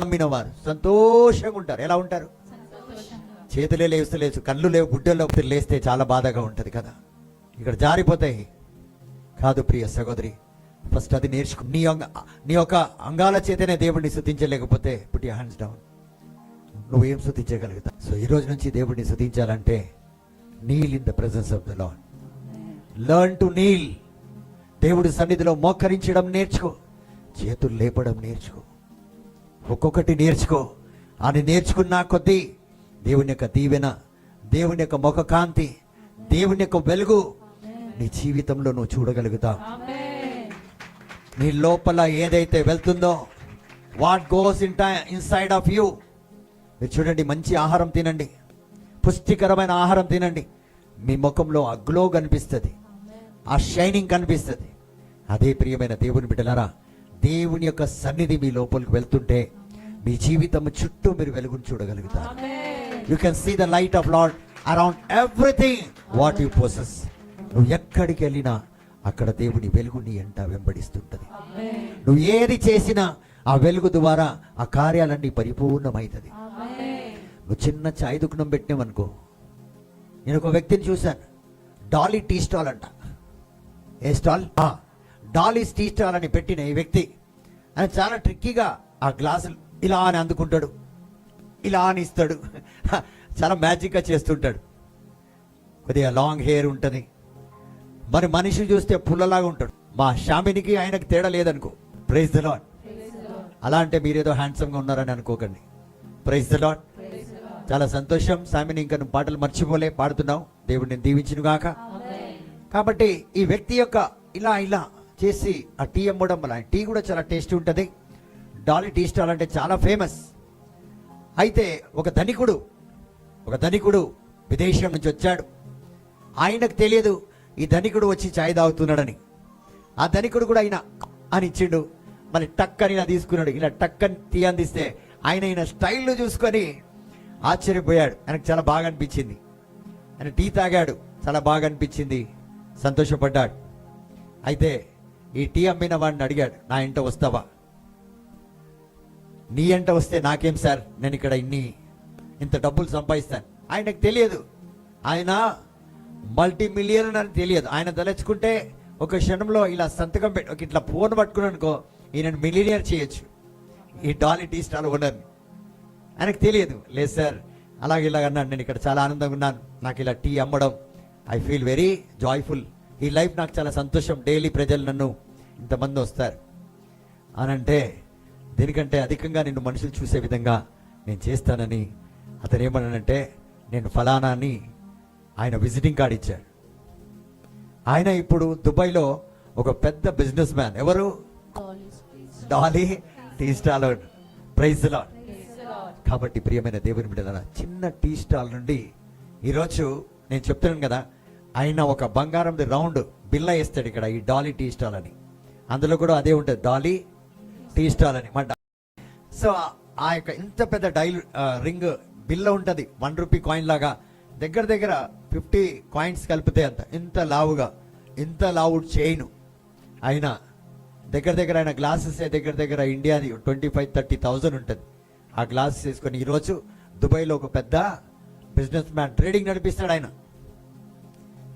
నమ్మిన వారు సంతోషంగా ఉంటారు. ఎలా ఉంటారు? చేతులే లేస్తలేదు, కళ్ళు లేవు, గుడ్డల్లో లేస్తే చాలా బాధగా ఉంటుంది కదా. ఇక్కడ జారిపోతాయి కాదు ప్రియ సహోదరి. ఫస్ట్ అది నేర్చుకు. నీ యొక్క అంగాల చేతనే దేవుడిని స్తుతించలేకపోతే పుట్ యువర్ హ్యాండ్స్ డౌన్. నువ్వేం స్తుతించగలుగుతావు? సో ఈ రోజు నుంచి దేవుడిని స్తుతించాలంటే kneel in the presence of the Lord. Learn to kneel. దేవుడి సన్నిధిలో మోకరించడం నేర్చుకో, చేతులు లేపడం నేర్చుకో, ఒక్కొక్కటి నేర్చుకో. అని నేర్చుకున్న కొద్దీ దేవుని యొక్క దీవెన, దేవుని యొక్క ముఖ కాంతి, దేవుని యొక్క వెలుగు నీ జీవితంలో నువ్వు చూడగలుగుతావు. నీ లోపల ఏదైతే వెళ్తుందో, what goes inside of you. మీరు చూడండి, మంచి ఆహారం తినండి, పుష్టికరమైన ఆహారం తినండి, మీ ముఖంలో ఆ గ్లో కనిపిస్తుంది, ఆ షైనింగ్ కనిపిస్తుంది. అదే ప్రియమైన దేవుని బిడ్డలారా, దేవుని యొక్క సన్నిధి మీ లోపలికి వెళ్తుంటే మీ జీవితం చుట్టూ మీరు వెలుగును చూడగలుగుతారు. You can see the light of Lord around everything what you possess. నువ్వు ఎక్కడికి వెళ్ళినా అక్కడ దేవుని వెలుగు నీ ఎంట వెంబడిస్తుంటది. నువ్వు ఏది చేసినా ఆ వెలుగు ద్వారా ఆ కార్యాలన్నీ పరిపూర్ణమవుతుంది. నువ్వు చిన్న చాయ్ దుకాణం పెట్టినావనుకో. నేను ఒక వ్యక్తిని చూశాను, డాలీ టీ స్టాల్ అంట. ఏ స్టాల్? డాలీ టీ స్టాల్ అని పెట్టిన ఈ వ్యక్తి ఆయన చాలా ట్రిక్కీగా ఆ గ్లాసులు ఇలా అని అందుకుంటాడు, ఇలా అని ఇస్తాడు, చాలా మ్యాజిక్గా చేస్తుంటాడు. కొద్దిగా లాంగ్ హెయిర్ ఉంటుంది, మరి మనిషి చూస్తే పుల్లలాగా ఉంటాడు. మా షామినికి ఆయనకు తేడా లేదనుకో. Praise the Lord. అలా అంటే మీరేదో హ్యాండ్సమ్గా ఉన్నారని అనుకోకండి. Praise the Lord. చాలా సంతోషం సామిని, ఇంకా నువ్వు పాటలు మర్చిపోలే, పాడుతున్నావు. దేవుడు నేను దీవించును గాక. కాబట్టి ఈ వ్యక్తి యొక్క ఇలా ఇలా చేసి ఆ టీ అమ్మడం వల్ల టీ కూడా చాలా టేస్ట్ ఉంటుంది. డాలీ టీ స్టాల్ అంటే చాలా ఫేమస్. అయితే ఒక ధనికుడు విదేశం నుంచి వచ్చాడు. ఆయనకు తెలియదు ఈ ధనికుడు వచ్చి చాయ్ తాగుతున్నాడని. ఆ ధనికుడు కూడా ఆయన అని ఇచ్చిండు. మళ్ళీ టక్ అని ఇలా తీసుకున్నాడు. ఇలా టక్ అని టీ అందిస్తే ఆయన స్టైల్ చూసుకొని ఆశ్చర్యపోయాడు. ఆయనకు చాలా బాగా అనిపించింది. ఆయన టీ తాగాడు, చాలా బాగా అనిపించింది, సంతోషపడ్డాడు. అయితే ఈ టీ అమ్మిన వాడిని అడిగాడు, నా ఇంట వస్తావా? నీ ఎంట వస్తే నాకేం సార్, నేను ఇక్కడ ఇంత డబ్బులు సంపాదిస్తాను. ఆయనకు తెలియదు ఆయన మల్టీ మిలియన్ అని తెలియదు. ఆయన తలెచ్చుకుంటే ఒక క్షణంలో ఇలా సంతకం పెట్టి ఇట్లా ఫోన్ పట్టుకున్నాను అనుకో, ఈయన మిలియనియర్ చేయొచ్చు, ఈ డాలీ టీ స్టాల్ ఓనర్ని. ఆయనకు తెలియదు. లేదు సార్, ఇలాగ అన్నాడు, నేను ఇక్కడ చాలా ఆనందంగా ఉన్నాను, నాకు ఇలా టీ అమ్మడం ఐ ఫీల్ వెరీ జాయ్ఫుల్, ఈ లైఫ్ నాకు చాలా సంతోషం, డైలీ ప్రజలు నన్ను ఇంతమంది వస్తారు అని అంటే, దీనికంటే అధికంగా నిన్ను మనుషులు చూసే విధంగా నేను చేస్తానని అతను ఏమన్నానంటే, నేను ఫలానా అని ఆయన విజిటింగ్ కార్డ్ ఇచ్చాడు. ఆయన ఇప్పుడు దుబాయ్లో ఒక పెద్ద బిజినెస్ మ్యాన్. ఎవరు? Dolly tea stall. Praise the Lord. కాబట్టి ప్రియమైన దేవుని బిడ్డలారా, చిన్న టీ స్టాల్ నుండి ఈరోజు నేను చెప్తున్నాను కదా, ఆయన ఒక బంగారంది రౌండ్ బిల్ల వేస్తాడు ఇక్కడ, ఈ డాలీ టీ స్టాల్ అని. అందులో కూడా అదే ఉంటుంది, డాలీ టీ స్టాల్ అని. సో ఆ యొక్క ఇంత పెద్ద రింగ్ బిల్ల ఉంటుంది, 1 రూపీ కాయిన్ లాగా, దగ్గర 50 కాయిన్స్ కలిపితే అంత ఇంత లావు చైన్. ఆయన దగ్గర ఆయన గ్లాసెస్ దగ్గర ఇండియాది 25-30,000 ఉంటుంది. ఆ గ్లాసెస్ వేసుకొని ఈరోజు దుబాయ్లో ఒక పెద్ద బిజినెస్ మ్యాన్, ట్రేడింగ్ నడిపిస్తాడు ఆయన.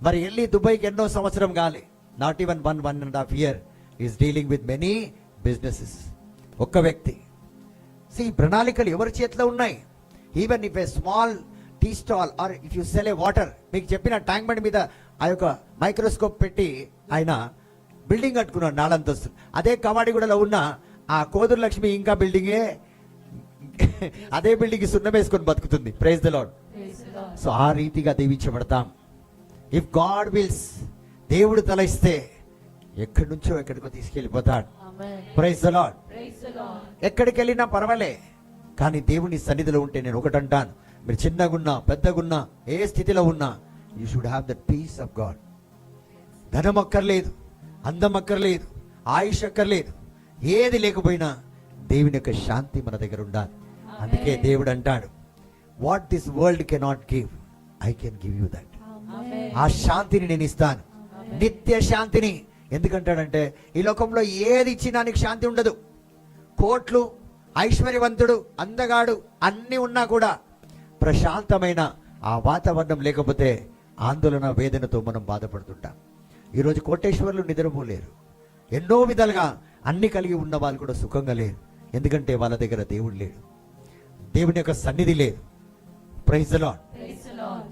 మరి వెళ్ళి దుబాయ్కి ఎన్నో సంవత్సరం కాలే, not even 1.5 year is dealing with many businesses. ఒక్క వ్యక్తి. ఈ ప్రణాళికలు ఎవరి చేతిలో ఉన్నాయి? Even if a small tea stall or if you sell a water, మీకు చెప్పిన ట్యాంక్ బండ్ మీద ఆ యొక్క మైక్రోస్కోప్ పెట్టి ఆయన బిల్డింగ్ కట్టుకున్నాడు 4 అంతస్తులు. అదే కవాడిగూడలో ఉన్న ఆ కోదురు లక్ష్మి ఇంకా బిల్డింగే, అదే బిల్డింగ్ సున్నం వేసుకొని బతుకుతుంది. Praise the lord. సో ఆ రీతిగా దీవించబడతాం. ఇఫ్ గాడ్ విల్స్, దేవుడు తలయిస్తే ఎక్కడి నుంచో ఎక్కడికో తీసుకెళ్ళిపోతాడు. Praise the lord. ఎక్కడికి వెళ్ళినా పర్వాలే, కానీ దేవుని సన్నిధిలో ఉంటే నేను ఒకటంటాను, మీరు చిన్నగున్నా పెద్దగున్నా ఏ స్థితిలో ఉన్నా, you should have that peace of God. ధనం అక్కర్లేదు, అందం అక్కర్లేదు, ఆయుష్ అక్కర్లేదు, ఏది లేకపోయినా దేవుని యొక్క శాంతి మన దగ్గర ఉండాలి. అందుకే దేవుడు అంటాడు, what this world cannot give, I can give you that. ఆ శాంతిని నేను ఇస్తాను, నిత్య శాంతిని. ఎందుకంటాడంటే ఈ లోకంలో ఏది ఇచ్చినా నీకు శాంతి ఉండదు. కోట్లు ఐశ్వర్యవంతుడు, అందగాడు, అన్నీ ఉన్నా కూడా ప్రశాంతమైన ఆ వాతావరణం లేకపోతే ఆందోళన, వేదనతో మనం బాధపడుతుంటాం. ఈరోజు కోటేశ్వర్లు నిద్రపోలేరు. ఎన్నో విధాలుగా అన్ని కలిగి ఉన్న వాళ్ళు కూడా సుఖంగా లేరు. ఎందుకంటే వాళ్ళ దగ్గర దేవుడు లేడు, దేవుని యొక్క సన్నిధి లేదు. Praise the Lord.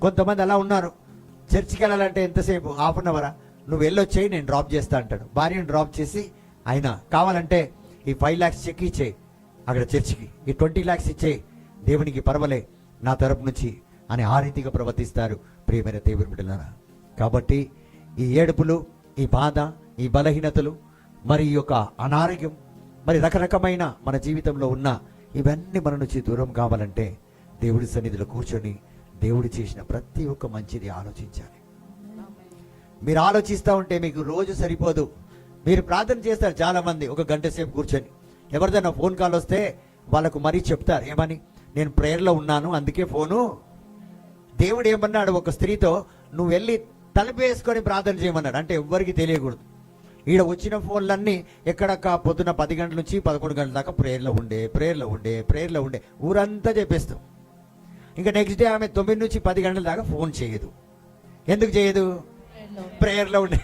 కొంతమంది అలా ఉన్నారు. చర్చికి వెళ్ళాలంటే ఎంతసేపు, హాఫ్ అన్ అవరా, నువ్వు వెళ్ళొచ్చేయి, నేను డ్రాప్ చేస్తా అంటాడు. భార్యను డ్రాప్ చేసి ఆయన కావాలంటే ఈ 5 lakhs చెక్ ఇచ్చేయి అక్కడ చర్చికి, ఈ 20 lakhs ఇచ్చేయి, దేవునికి పర్వాలే నా తరపు నుంచి అని ఆ రీతిగా ప్రవర్తిస్తారు. ప్రియమైన దేవుని బిడ్డలారా, కాబట్టి ఈ ఏడుపులు, ఈ బాధ, ఈ బలహీనతలు, మరి ఈ యొక్క అనారోగ్యం, మరి రకరకమైన మన జీవితంలో ఉన్న ఇవన్నీ మన నుంచి దూరం కావాలంటే దేవుడి సన్నిధిలో కూర్చొని దేవుడు చేసిన ప్రతి ఒక్క మంచిది ఆలోచించాలి. మీరు ఆలోచిస్తూ ఉంటే మీకు రోజు సరిపోదు. మీరు ప్రార్థన చేస్తారు చాలా మంది, ఒక గంట సేపు కూర్చొని. ఎవరిదైనా ఫోన్ కాల్ వస్తే వాళ్ళకు మరీ చెప్తారు, ఏమని, నేను ప్రేయర్లో ఉన్నాను అందుకే ఫోను. దేవుడు ఏమన్నాడు, ఒక స్త్రీతో నువ్వు వెళ్ళి తలుపేసుకొని ప్రార్థన చేయమన్నాడు. అంటే ఎవ్వరికి తెలియకూడదు. ఈడ వచ్చిన ఫోన్లన్నీ ఎక్కడక్క పొద్దున 10 గంటల నుంచి 11 గంటల దాకా ప్రేయర్లో ఉండే ఊరంతా చెప్పేస్తాం. ఇంకా నెక్స్ట్ డే ఆమె 9 నుంచి 10 గంటల దాకా ఫోన్ చేయదు. ఎందుకు చేయదు? ప్రేయర్లో ఉండే.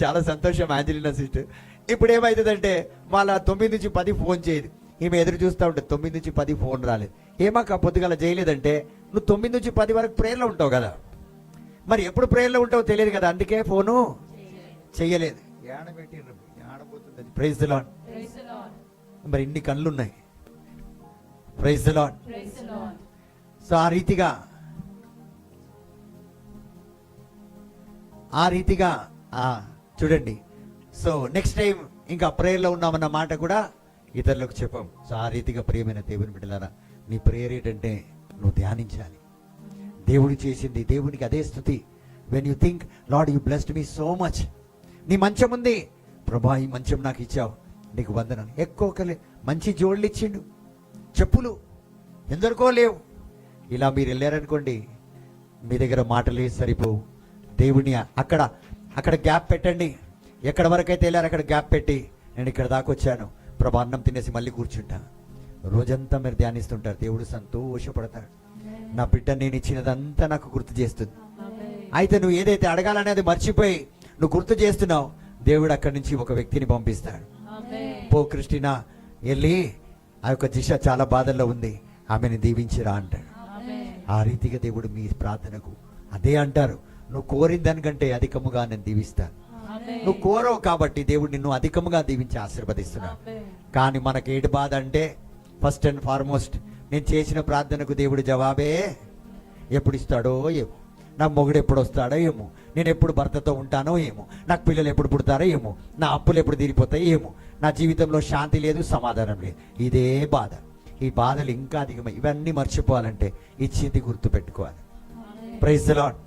చాలా సంతోషం ఆంజలినా సిస్టర్. ఇప్పుడు ఏమవుతుందంటే వాళ్ళ 9 నుంచి 10 ఫోన్ చేయదు. ఈమె ఎదురు చూస్తూ ఉంటుంది, 9 నుంచి 10 ఫోన్ రాలేదు. ఏమాక పొద్దుగల చేయలేదంటే నువ్వు 9 నుంచి 10 వరకు ప్రేయర్లో ఉంటావు కదా, మరి ఎప్పుడు ప్రేయర్లో ఉంటావో తెలియదు కదా, అందుకే ఫోను చెయ్యలేదు. ఏడబోతుంది. Praise the Lord. మరి ఇన్ని కళ్ళు ఉన్నాయి. Praise the lord. సో ఆ రీతిగా చూడండి. సో నెక్స్ట్ టైం ఇంకా ప్రేయర్లో ఉన్నామన్న మాట కూడా ఇతరులకు చెప్పాం. సో ఆ రీతిగా ప్రియమైన దేవుని బిడ్డలారా, నీ ప్రేయర్ ఏంటంటే నువ్వు ధ్యానించాలి. దేవుడు చేసింది దేవునికి అదే స్తుతి. When you think lord you blessed me so much. నీ మంచం ఉంది, ప్రభా ఈ మంచం నాకు ఇచ్చావు, నీకు వందనాలు. ఎక్కువ మంచి జోళ్ళు ఇచ్చిండు, చెప్పులు ఎందరికో లేవు. ఇలా మీరు వెళ్ళారనుకోండి, మీ దగ్గర మాటలే సరిపోవు. దేవుని అక్కడ గ్యాప్ పెట్టండి. ఎక్కడ వరకైతే వెళ్ళారు అక్కడ గ్యాప్ పెట్టి, నేను ఇక్కడ దాకా వచ్చాను ప్రభా, అన్నం తినేసి మళ్ళీ కూర్చుంటా. రోజంతా మీరు ధ్యానిస్తుంటారు. దేవుడు సంతోషపడతాడు. నా బిడ్డ నేను ఇచ్చినదంతా నాకు గుర్తు చేస్తుంది. అయితే నువ్వు ఏదైతే అడగాలనేది మర్చిపోయి నువ్వు గుర్తు చేస్తున్నావు, దేవుడు అక్కడి నుంచి ఒక వ్యక్తిని పంపిస్తాడు. పో క్రిస్టినా, వెళ్ళి ఆ యొక్క దిశ చాలా బాధల్లో ఉంది, ఆమెను దీవించిరా అంటాడు. ఆ రీతిగా దేవుడు మీ ప్రార్థనకు అదే అంటారు, నువ్వు కోరిన దానికంటే అధికముగా నేను దీవిస్తాను. నువ్వు కోరవు కాబట్టి దేవుడు నిన్ను అధికముగా దీవించి ఆశీర్వదిస్తున్నాడు. కానీ మనకి ఏడు బాధ అంటే, ఫస్ట్ అండ్ ఫార్మోస్ట్, నేను చేసిన ప్రార్థనకు దేవుడు జవాబే ఎప్పుడు ఇస్తాడో ఏమో, నా మొగుడు ఎప్పుడు వస్తాడో ఏమో, నేను ఎప్పుడు భర్తతో ఉంటానో ఏమో, నాకు పిల్లలు ఎప్పుడు పుడతారో ఏమో, నా అప్పులు ఎప్పుడు తీరిపోతాయో ఏమో, నా జీవితంలో శాంతి లేదు, సమాధానం లేదు. ఇదే బాధ. ఈ బాధలు ఇంకా అధికమై ఇవన్నీ మర్చిపోవాలంటే ఇచ్చింది గుర్తు పెట్టుకోవాలి. Praise the Lord.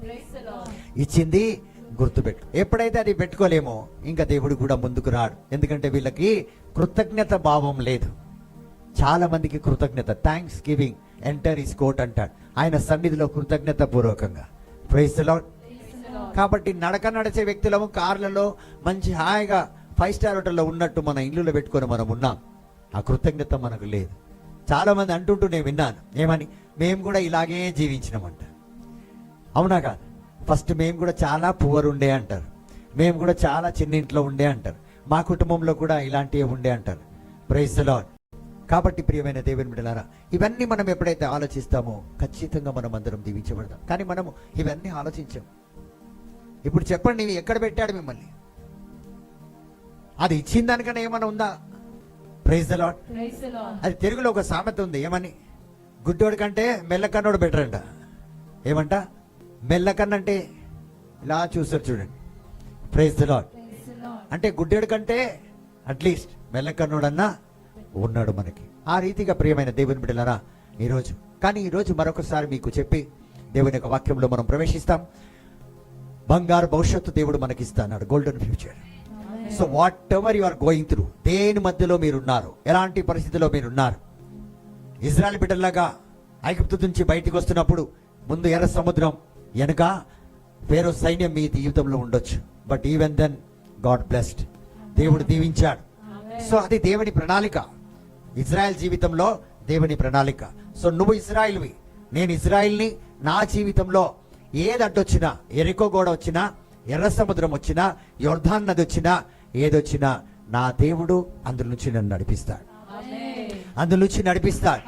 ఇచ్చింది గుర్తుపెట్టు. ఎప్పుడైతే అది పెట్టుకోలేమో ఇంకా దేవుడు కూడా ముందుకు రాడు. ఎందుకంటే వీళ్ళకి కృతజ్ఞత భావం లేదు. చాలా మందికి కృతజ్ఞత, thanksgiving enter his court అంటాడు. ఆయన సన్నిధిలో కృతజ్ఞత పూర్వకంగా. Praise the Lord. కాబట్టి నడక నడిచే వ్యక్తులము, కార్లలో మంచి హాయిగా 5 star హోటల్లో ఉన్నట్టు మన ఇల్లులో పెట్టుకొని మనం ఉన్నాం. ఆ కృతజ్ఞత మనకు లేదు. చాలా మంది అంటుంటూ నేను విన్నాను, ఏమని, మేము కూడా ఇలాగే జీవించినామంట. అవునా కాదు? ఫస్ట్ మేము కూడా చాలా పువర్ ఉండే అంటారు, మేము కూడా చాలా చిన్న ఇంట్లో ఉండే అంటారు, మా కుటుంబంలో కూడా ఇలాంటివి ఉండే అంటారు. Praise the Lord. కాబట్టి ప్రియమైన దేవుని బిడ్డలారా, ఇవన్నీ మనం ఎప్పుడైతే ఆలోచిస్తామో ఖచ్చితంగా మనం అందరం దీవించబడతాం. కానీ మనము ఇవన్నీ ఆలోచించాం. ఇప్పుడు చెప్పండి, ఇవి ఎక్కడ పెట్టాడు మిమ్మల్ని? అది ఇచ్చిన దానికన్నా ఏమైనా ఉందా? Praise the Lord. అది తెలుగులో ఒక సామెత ఉంది, ఏమని, గుడ్డోడి కంటే మెల్లకన్నోడు బెటర్ అంట. ఏమంట? మెల్లకన్నంటే ఇలా చూస్తారు చూడండి. Praise the Lord. అంటే గుడ్డోడి కంటే అట్లీస్ట్ మెల్లకన్నోడన్నా ఉన్నాడు మనకి. ఆ రీతిగా ప్రియమైన దేవుని బిడ్డలారా, ఈరోజు మరొకసారి మీకు చెప్పి దేవుని యొక్క వాక్యంలో మనం ప్రవేశిస్తాం. బంగారు భవిష్యత్తు దేవుడు మనకిస్తాడు, golden future. So whatever you are going through, దేని మధ్యలో మీరున్నారు, ఎలాంటి పరిస్థితిలో మీరున్నారు, ఇజ్రాయెల్ బిడ్డలాగా ఐగుప్తు నుంచి బయటికి వస్తున్నప్పుడు ముందు ఎర్ర సముద్రం, వెనుక ఫేరో సైన్యం మీ జీవితంలో ఉండొచ్చు. But even then God blessed, దేవుడు దీవించాడు. సో అది దేవుని ప్రణాళిక. ఇజ్రాయెల్ జీవితంలో దేవుని ప్రణాళిక. సో నువ్వు ఇజ్రాయిల్వి, నేను ఇజ్రాయిల్ని. నా జీవితంలో ఏది అడ్డొచ్చినా, ఎరికో గోడ వచ్చినా, ఎర్ర సముద్రం వచ్చినా, యొర్దాన్ నది వచ్చినా, ఏదొచ్చినా నా దేవుడు అందులో నుంచి నన్ను నడిపిస్తాడు, అందులో నుంచి నడిపిస్తాడు.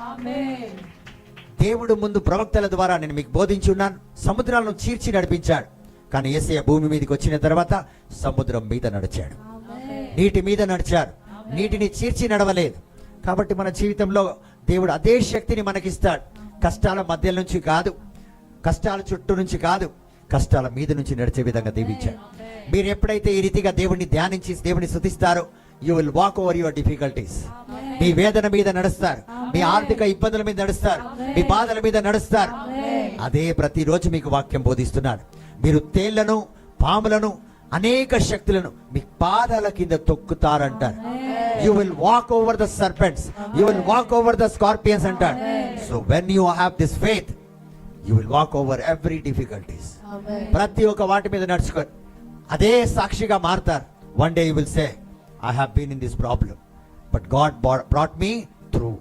దేవుడు ముందు ప్రవక్తల ద్వారా నేను మీకు బోధించి ఉన్నాను, సముద్రాలను చీల్చి నడిపించాడు. కానీ యేసయ్య భూమి మీదకి వచ్చిన తర్వాత సముద్రం మీద నడిచాడు, నీటి మీద నడిచాడు, నీటిని చీల్చి నడవలేదు. కాబట్టి మన జీవితంలో దేవుడు అదే శక్తిని మనకిస్తాడు. కష్టాల మధ్య నుంచి కాదు, కష్టాల చుట్టూ నుంచి కాదు, కష్టాల మీద నుంచి నడిచే విధంగా దీవించాడు. మీరు ఎప్పుడైతే ఈ రీతిగా దేవుడిని ధ్యానించి దేవుడిని స్తుతిస్తారో, you will walk over your difficulties. మీ వేదన మీద నడుస్తారు, మీ ఆర్థిక ఇబ్బందుల మీద నడుస్తారు, మీ బాధల మీద నడుస్తారు. అదే ప్రతిరోజు మీకు వాక్యం బోధిస్తున్నాడు. మీరు తేళ్లను, పాములను, అనేక శక్తులను మీ పాదాల కింద తొక్కుతారంటారు. You will walk over the serpents, you will walk over the scorpions అంటాడు. So when you have this faith, you will walk over every difficulties. ప్రతి ఒక్క వాటి మీద నడుచుకొని అదే సాక్షిగా మారుతారు. One day you will say, I have been in this problem but God brought me through.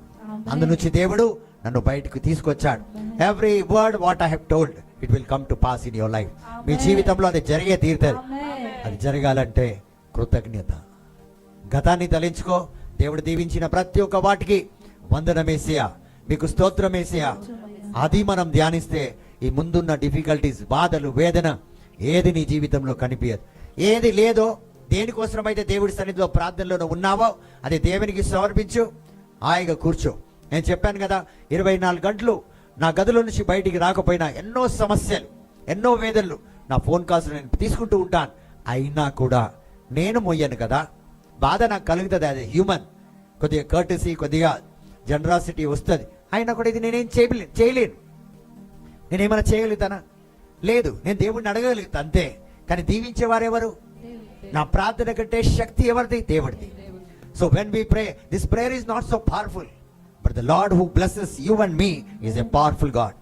అందు నుంచి దేవుడు నన్ను బయటకు తీసుకొచ్చాడు. Every word what I have told, it will come to pass in your life. మీ జీవితంలో అది జరిగే తీరుతుంది. అది జరగాలంటే కృతజ్ఞత. గతాన్ని తలించుకో. దేవుడు దీవించిన ప్రతి ఒక్క వాటికి వందనమేసియా, మీకు స్తోత్రమేసియా. అది మనం ధ్యానిస్తే ఈ ముందున్న డిఫికల్టీస్, బాధలు, వేదన ఏది నీ జీవితంలో కనిపించదు. ఏది లేదో, దేనికోసమైతే దేవుడి సన్నిధిలో ప్రార్థనలో ఉన్నావో అది దేవునికి సమర్పించు, హాయిగా కూర్చో. నేను చెప్పాను కదా, 24 గంటలు నా గదిలో నుంచి బయటికి రాకపోయినా ఎన్నో సమస్యలు, ఎన్నో వేదనలు, నా ఫోన్ కాల్స్ నేను తీసుకుంటూ ఉంటాను. అయినా కూడా నేను మొయ్యను కదా, బాధ నాకు కలుగుతుంది. అది హ్యూమన్. కొద్దిగా కర్టసీ, కొద్దిగా జనరాసిటీ వస్తుంది. అయినా కూడా ఇది నేనేం చేయలేను. నేనేమైనా చేయగలుగుతానా? లేదు. నేను దేవుడిని అడగగలుగుతా అంతే. కానీ దీవించేవారెవరు? నా ప్రార్థన కంటే శక్తి ఎవరిది? దేవుడిది. So when we pray, this prayer is not so powerful, but the lord who blesses you and me is a powerful god.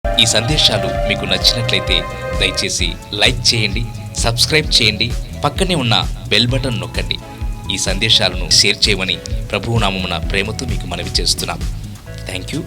ఈ సందేశాలు మీకు నచ్చినట్లయితే దయచేసి లైక్ చేయండి, సబ్స్క్రైబ్ చేయండి, పక్కనే ఉన్న బెల్ బటన్ నొక్కండి. ఈ సందేశాలను షేర్ చేయమని ప్రభువు నామమున ప్రేమతో మీకు మనవి చేస్తున్నాం. Thank you.